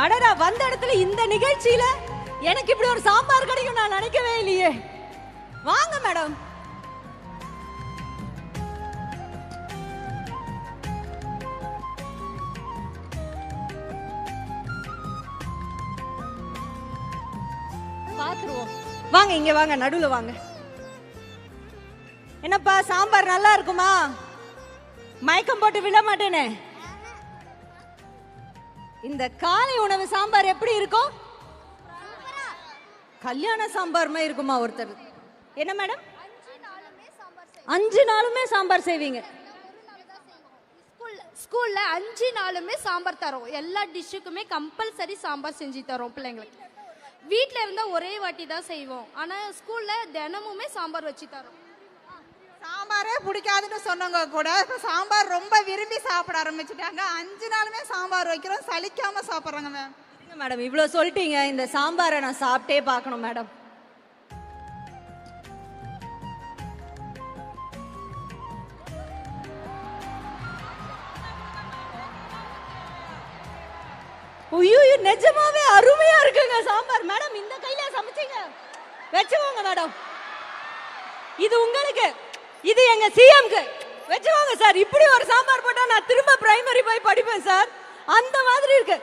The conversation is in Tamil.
அடடா, வந்த இடத்துல இந்த நிகழ்ச்சியில எனக்கு இப்படி ஒரு சாம்பார் கிடைக்கும் நான் நினைக்கவே இல்லையே. வாங்க மேடம். பாத்துருவோம். வாங்க, இங்க வாங்க, நடுவுல வாங்க. என்னப்பா சாம்பார் நல்லா இருக்குமா? மயக்கம் போட்டு விட மாட்டேனே. இந்த காலை உணவு சாம்பார் எப்படி இருக்கும்? கல்யாண சாம்பார் மாதிரி இருக்குமா? ஒருத்தர் என்ன மேடம் 5 நாளுமே சாம்பார் செய்வீங்க? ஸ்கூல்ல 5 நாளுமே சாம்பார் தரோம். எல்லா டிஷ்ஷுக்குமே கம்பல்சரி சாம்பார் செஞ்சு தரோம் பிள்ளைங்களுக்கு. வீட்டில் இருந்தால் ஒரே வாட்டி தான் செய்வோம், ஆனால் ஸ்கூலில் தினமுமே சாம்பார் வச்சு தரோம். சாம்பாரே பிடிக்காதுன்னு சொன்னவங்க கூட இப்போ சாம்பார் ரொம்ப விரும்பி சாப்பிட ஆரம்பிச்சுட்டாங்க. 5 நாளுமே சாம்பார் வைக்கிறோம், சலிக்காம சாப்பிட்றாங்க மேம். மேடம் இவ்வளோ சொல்லிட்டீங்க, இந்த சாம்பாரை நான் சாப்பிட்டே பார்க்கணும் மேடம். ஐயோ, நிஜமாவே அருமையா இருக்குங்க சாம்பார். மேடம் இந்த கையில சமைச்சீங்க, வச்சுக்கோங்க மேடம். இது உங்களுக்கு, இது எங்க சிஎம்க்கு வச்சுக்கோங்க சார். இப்படி ஒரு சாம்பார் போட்டா நான் திரும்ப பிரைமரி போய் படிப்பேன் சார். அந்த மாதிரி இருக்கு.